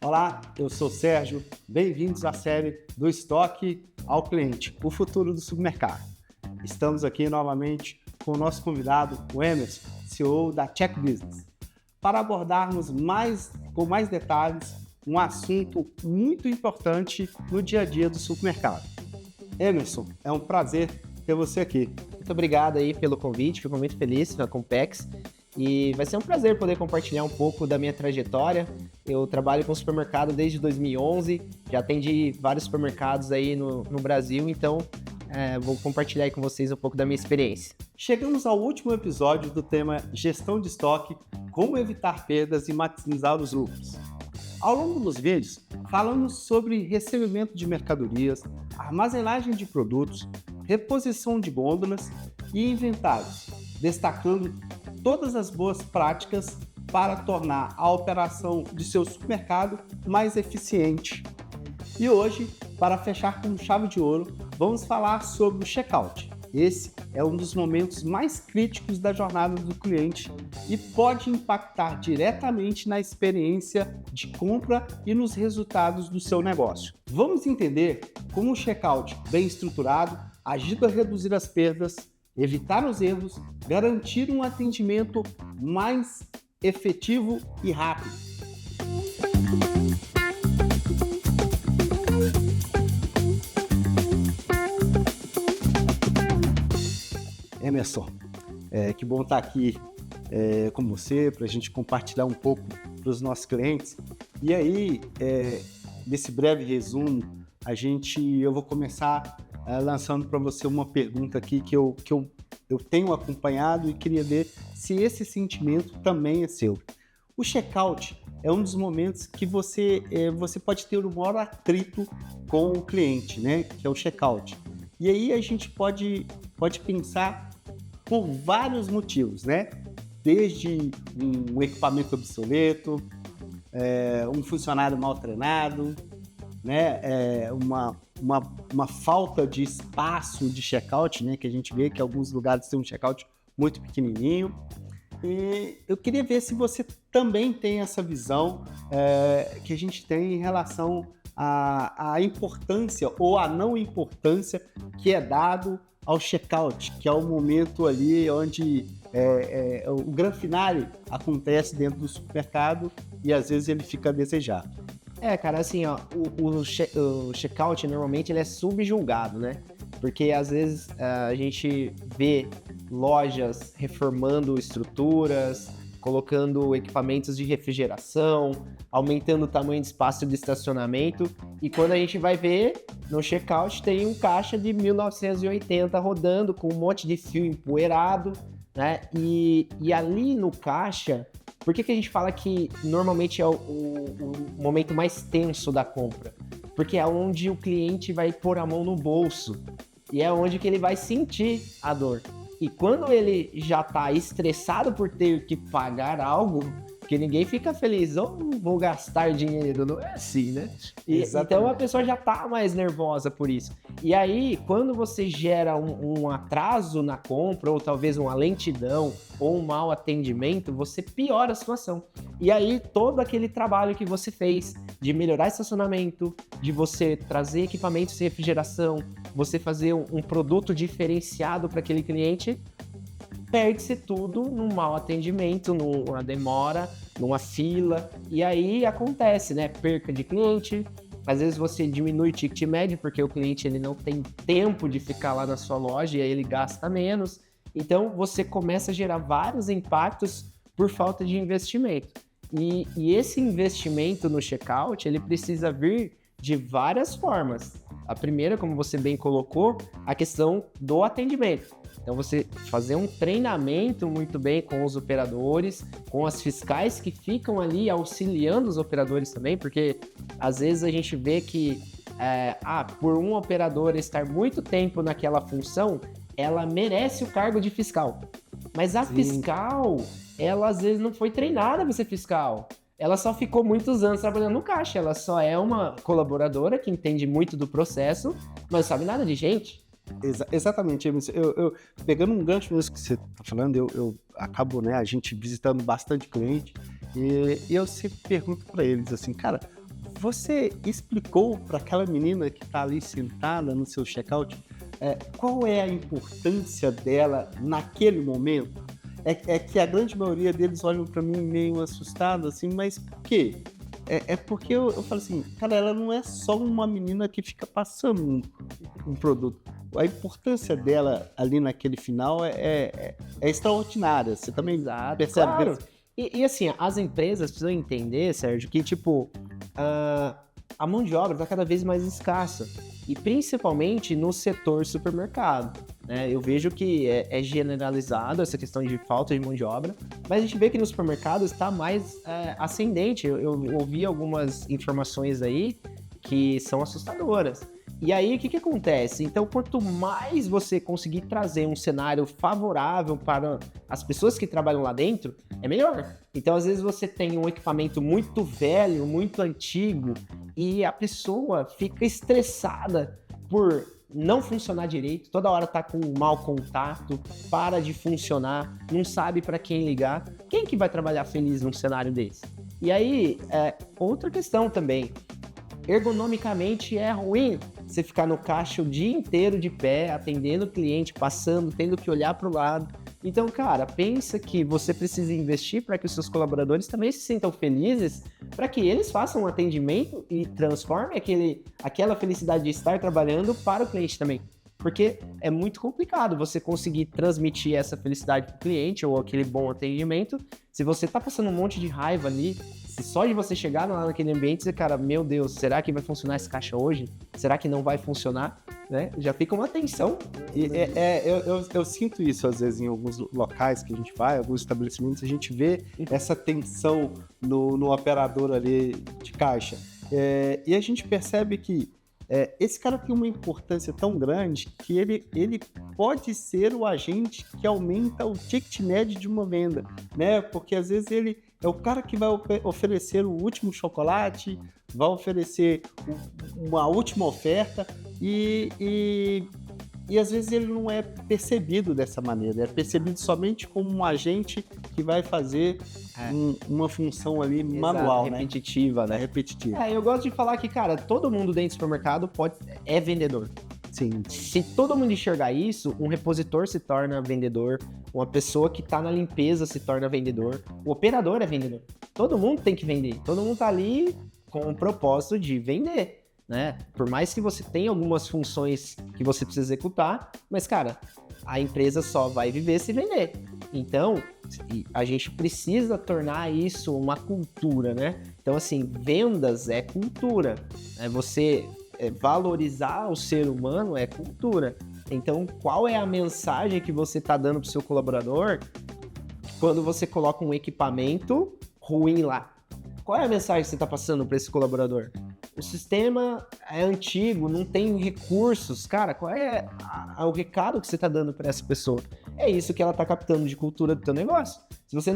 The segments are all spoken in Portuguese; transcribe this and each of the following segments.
Olá, eu sou o Sérgio, bem-vindos à série do Estoque ao Cliente, o futuro do supermercado. Estamos aqui novamente com o nosso convidado, o Emerson, CEO da Check Business, para abordarmos com mais detalhes um assunto muito importante no dia a dia do supermercado. Emerson, é um prazer ter você aqui. Muito obrigado aí pelo convite, fico muito feliz na Compex e vai ser um prazer poder compartilhar um pouco da minha trajetória. Eu trabalho com supermercado desde 2011, já atendi vários supermercados aí no Brasil, então vou compartilhar aí com vocês um pouco da minha experiência. Chegamos ao último episódio do tema Gestão de Estoque, como evitar perdas e maximizar os lucros. Ao longo dos vídeos, falamos sobre recebimento de mercadorias, armazenagem de produtos, reposição de gôndolas e inventários, destacando todas as boas práticas para tornar a operação de seu supermercado mais eficiente. E hoje, para fechar com chave de ouro, vamos falar sobre o checkout. Esse é um dos momentos mais críticos da jornada do cliente e pode impactar diretamente na experiência de compra e nos resultados do seu negócio. Vamos entender como o checkout bem estruturado ajuda a reduzir as perdas, evitar os erros, garantir um atendimento mais efetivo e rápido. Emerson, que bom estar aqui com você para a gente compartilhar um pouco para os nossos clientes. E aí, nesse breve resumo, eu vou começar lançando para você uma pergunta aqui que eu tenho acompanhado e queria ver se esse sentimento também é seu. O checkout é um dos momentos que você pode ter o maior atrito com o cliente, né? Que é o checkout. E aí a gente pode pensar por vários motivos, né? Desde um equipamento obsoleto, um funcionário mal treinado, né? Uma falta de espaço de checkout, né? Que a gente vê que alguns lugares têm um checkout muito pequenininho. E eu queria ver se você também tem essa visão que a gente tem em relação à importância ou à não importância que é dado ao checkout, que é o momento ali onde o gran finale acontece dentro do supermercado e às vezes ele fica a desejar. Cara, assim, ó, o checkout normalmente ele é subjulgado, né? Porque às vezes a gente vê lojas reformando estruturas, colocando equipamentos de refrigeração, aumentando o tamanho de espaço de estacionamento, e quando a gente vai ver, no checkout tem um caixa de 1980 rodando com um monte de fio empoeirado, né? E ali no caixa, por que a gente fala que normalmente é o momento mais tenso da compra? Porque é onde o cliente vai pôr a mão no bolso e é onde que ele vai sentir a dor. E quando ele já está estressado por ter que pagar algo, que ninguém fica feliz, vou gastar dinheiro, não é assim, né? Então a pessoa já está mais nervosa por isso. E aí, quando você gera um atraso na compra, ou talvez uma lentidão, ou um mau atendimento, você piora a situação. E aí, todo aquele trabalho que você fez de melhorar estacionamento, de você trazer equipamentos de refrigeração, você fazer um produto diferenciado para aquele cliente, perde-se tudo num mau atendimento, numa demora, numa fila, e aí acontece, né? Perca de cliente, às vezes você diminui o ticket médio, porque o cliente ele não tem tempo de ficar lá na sua loja e aí ele gasta menos, então você começa a gerar vários impactos por falta de investimento. E esse investimento no checkout, ele precisa vir de várias formas. A primeira, como você bem colocou, a questão do atendimento. Então, você fazer um treinamento muito bem com os operadores, com as fiscais que ficam ali auxiliando os operadores também, porque às vezes a gente vê que por um operador estar muito tempo naquela função, ela merece o cargo de fiscal. Mas a fiscal, ela às vezes não foi treinada para ser fiscal. Ela só ficou muitos anos trabalhando no caixa. Ela só é uma colaboradora que entende muito do processo, mas não sabe nada de gente. Exatamente, eu pegando um gancho nisso que você está falando, eu acabo, né, a gente visitando bastante cliente e eu sempre pergunto para eles assim, cara, você explicou para aquela menina que está ali sentada no seu checkout qual é a importância dela naquele momento? É que a grande maioria deles olham para mim meio assustado, assim, mas por quê? Porque eu falo assim, cara, ela não é só uma menina que fica passando um produto. A importância dela ali naquele final é extraordinária. Você também percebe? Claro. E assim, as empresas precisam entender, Sérgio, que tipo, a mão de obra está cada vez mais escassa. E principalmente no setor supermercado. Né? Eu vejo que é generalizado essa questão de falta de mão de obra, mas a gente vê que nos supermercados está mais ascendente. Eu ouvi algumas informações aí que são assustadoras. E aí, o que acontece? Então, quanto mais você conseguir trazer um cenário favorável para as pessoas que trabalham lá dentro, é melhor. Então, às vezes, você tem um equipamento muito velho, muito antigo, e a pessoa fica estressada por não funcionar direito, toda hora tá com um mau contato, para de funcionar, não sabe para quem ligar. Quem que vai trabalhar feliz num cenário desse? E aí, outra questão também. Ergonomicamente é ruim você ficar no caixa o dia inteiro de pé, atendendo o cliente, passando, tendo que olhar para o lado. Então, cara, pensa que você precisa investir para que os seus colaboradores também se sintam felizes, para que eles façam um atendimento e transformem aquela felicidade de estar trabalhando para o cliente também. Porque é muito complicado você conseguir transmitir essa felicidade para o cliente ou aquele bom atendimento se você está passando um monte de raiva ali. Se só de você chegar lá naquele ambiente, você, cara, meu Deus, será que vai funcionar esse caixa hoje? Será que não vai funcionar? Né? Já fica uma tensão. Eu sinto isso às vezes em alguns locais que a gente vai, alguns estabelecimentos, a gente vê essa tensão no operador ali de caixa. E a gente percebe que esse cara tem uma importância tão grande que ele pode ser o agente que aumenta o ticket médio de uma venda, né? Porque às vezes ele é o cara que vai oferecer o último chocolate, vai oferecer uma última oferta e às vezes ele não é percebido dessa maneira, é percebido somente como um agente que vai fazer uma função ali manual, repetitiva, né? Repetitiva. Eu gosto de falar que, cara, todo mundo dentro do supermercado é vendedor. Sim. Se todo mundo enxergar isso, um repositor se torna vendedor, uma pessoa que está na limpeza se torna vendedor, o operador é vendedor. Todo mundo tem que vender, todo mundo tá ali com o propósito de vender. Né? Por mais que você tenha algumas funções que você precisa executar, mas, cara, a empresa só vai viver se vender. Então, a gente precisa tornar isso uma cultura, né? Então, assim, vendas é cultura. Você valorizar o ser humano é cultura. Então, qual é a mensagem que você está dando para o seu colaborador quando você coloca um equipamento ruim lá? Qual é a mensagem que você está passando para esse colaborador? O sistema é antigo, não tem recursos. Cara, qual é o recado que você está dando para essa pessoa? É isso que ela está captando de cultura do teu negócio. Se você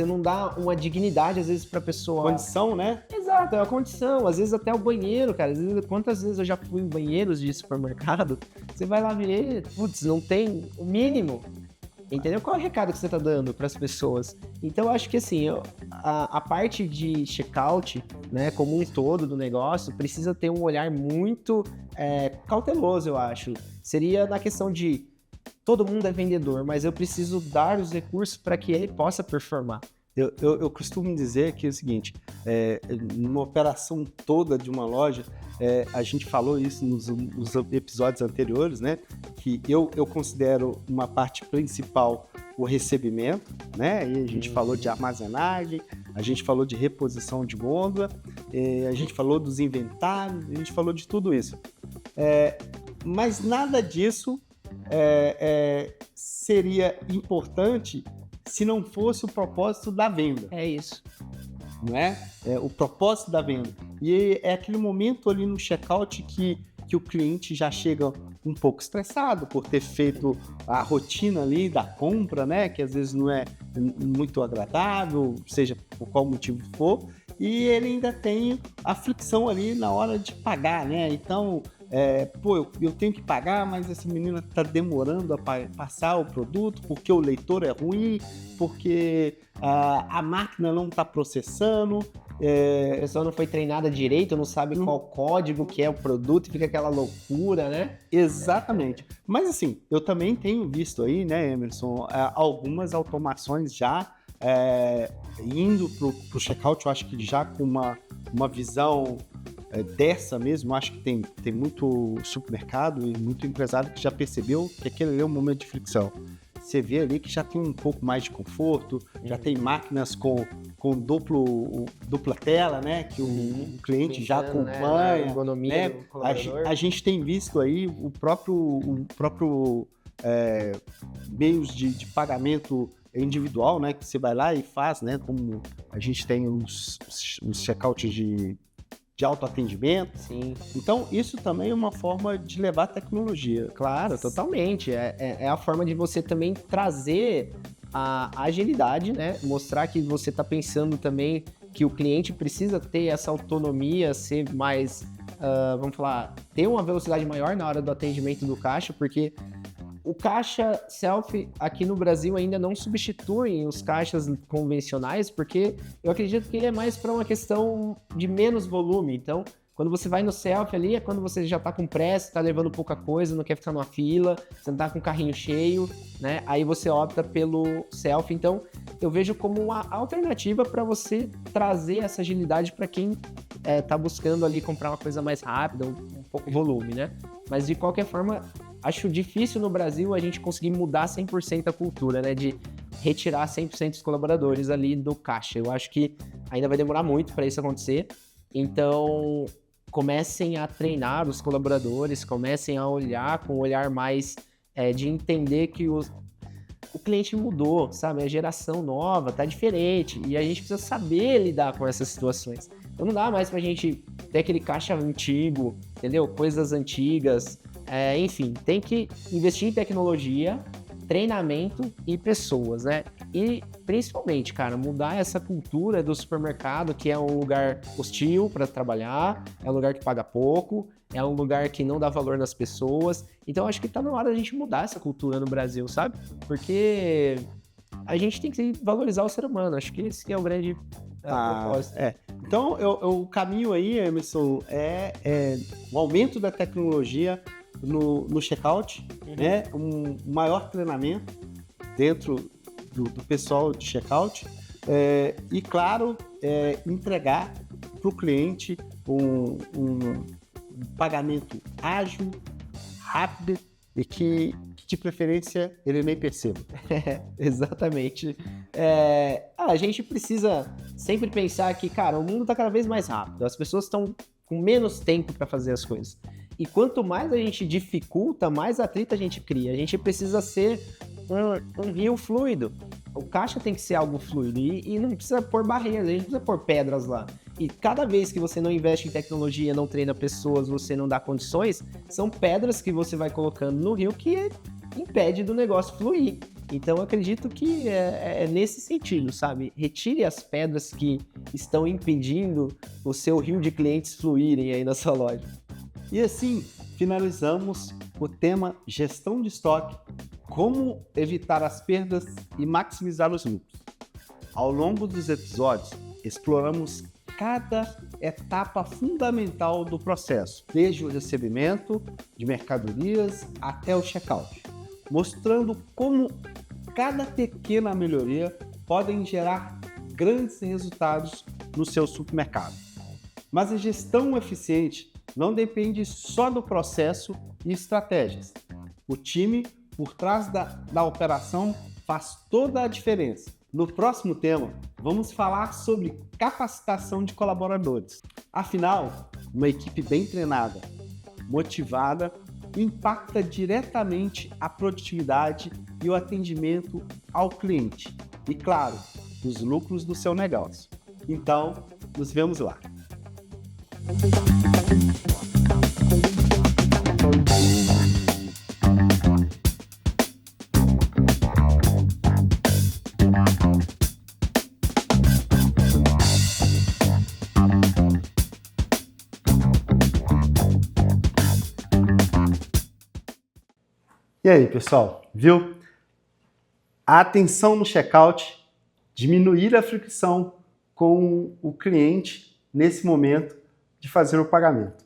não dá uma dignidade, às vezes, para a pessoa... Condição, né? Exato, é uma condição. Às vezes até o banheiro, cara. Quantas vezes eu já fui em banheiros de supermercado, você vai lá ver, putz, não tem o mínimo. Entendeu? Qual é o recado que você está dando para as pessoas? Então, eu acho que assim, a parte de checkout, né, como um todo do negócio, precisa ter um olhar muito cauteloso, eu acho. Seria na questão de todo mundo é vendedor, mas eu preciso dar os recursos para que ele possa performar. Eu costumo dizer que é o seguinte, numa operação toda de uma loja, a gente falou isso nos episódios anteriores, né? Que eu considero uma parte principal o recebimento, né? E a gente falou de armazenagem, a gente falou de reposição de gôndola, a gente falou dos inventários, a gente falou de tudo isso. Mas nada disso seria importante se não fosse o propósito da venda. É isso. Não é? O propósito da venda. E é aquele momento ali no checkout que o cliente já chega um pouco estressado por ter feito a rotina ali da compra, né? Que às vezes não é muito agradável, seja por qual motivo for, e ele ainda tem a fricção ali na hora de pagar, né? Então, eu tenho que pagar, mas essa menina está demorando a passar o produto porque o leitor é ruim, porque a máquina não está processando. A pessoa não foi treinada direito, não sabe qual código que é o produto e fica aquela loucura, né? Exatamente. Mas assim, eu também tenho visto aí, né, Emerson, algumas automações já indo para o checkout, eu acho que já com uma visão dessa mesmo, eu acho que tem muito supermercado e muito empresário que já percebeu que aquele ali é um momento de fricção. Você vê ali que já tem um pouco mais de conforto, já tem máquinas com dupla tela, né? Que o cliente já acompanha. Né? Ergonomia do colaborador. A gente tem visto aí o próprio meios de pagamento individual, né? Que você vai lá e faz, né? Como a gente tem os checkouts de autoatendimento. Sim. Então, isso também é uma forma de levar tecnologia. Claro, totalmente. É a forma de você também trazer a agilidade, né? Mostrar que você está pensando também que o cliente precisa ter essa autonomia, ser mais, vamos falar, ter uma velocidade maior na hora do atendimento do caixa, porque o caixa self aqui no Brasil ainda não substitui os caixas convencionais, porque eu acredito que ele é mais para uma questão de menos volume. Então, quando você vai no self ali, é quando você já está com pressa, está levando pouca coisa, não quer ficar numa fila, você não está com o carrinho cheio, né? Aí você opta pelo self. Então, eu vejo como uma alternativa para você trazer essa agilidade para quem está buscando ali comprar uma coisa mais rápida, um pouco volume, né? Mas, de qualquer forma, acho difícil no Brasil a gente conseguir mudar 100% a cultura, né? De retirar 100% dos colaboradores ali do caixa. Eu acho que ainda vai demorar muito para isso acontecer. Então, comecem a treinar os colaboradores, comecem a olhar com um olhar mais de entender que o cliente mudou, sabe? A geração nova tá diferente e a gente precisa saber lidar com essas situações. Então não dá mais pra gente ter aquele caixa antigo, entendeu? Coisas antigas. Enfim, tem que investir em tecnologia, treinamento e pessoas, né? E principalmente, cara, mudar essa cultura do supermercado, que é um lugar hostil para trabalhar, é um lugar que paga pouco, é um lugar que não dá valor nas pessoas. Então acho que tá na hora da gente mudar essa cultura no Brasil, sabe? Porque a gente tem que valorizar o ser humano. Acho que esse é o grande propósito. Então, o caminho aí, Emerson, é o aumento da tecnologia no checkout, né? Um maior treinamento dentro do pessoal de checkout e, claro, entregar para o cliente um pagamento ágil, rápido e que, de preferência, ele nem perceba. Exatamente. A gente precisa sempre pensar que, cara, o mundo está cada vez mais rápido, as pessoas estão com menos tempo para fazer as coisas. E quanto mais a gente dificulta, mais atrito a gente cria. A gente precisa ser um rio fluido. O caixa tem que ser algo fluido e não precisa pôr barreiras, a gente precisa pôr pedras lá. E cada vez que você não investe em tecnologia, não treina pessoas, você não dá condições, são pedras que você vai colocando no rio que impede do negócio fluir. Então eu acredito que é nesse sentido, sabe? Retire as pedras que estão impedindo o seu rio de clientes fluírem aí na sua loja. E assim, finalizamos o tema gestão de estoque, como evitar as perdas e maximizar os lucros. Ao longo dos episódios, exploramos cada etapa fundamental do processo, desde o recebimento de mercadorias até o checkout, mostrando como cada pequena melhoria pode gerar grandes resultados no seu supermercado. Mas a gestão eficiente não depende só do processo e estratégias. O time por trás da operação faz toda a diferença. No próximo tema, vamos falar sobre capacitação de colaboradores. Afinal, uma equipe bem treinada, motivada, impacta diretamente a produtividade e o atendimento ao cliente. E, claro, os lucros do seu negócio. Então, nos vemos lá. E aí, pessoal, viu? A atenção no checkout, diminuir a fricção, com o cliente nesse momento de fazer o pagamento.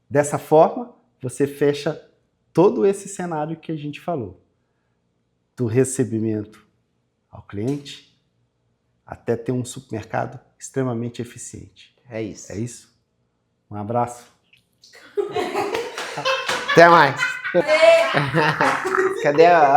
Dessa forma, você fecha todo esse cenário que a gente falou, do recebimento ao cliente até ter um supermercado extremamente eficiente. É isso. É isso? Um abraço. Até mais. Cadê a...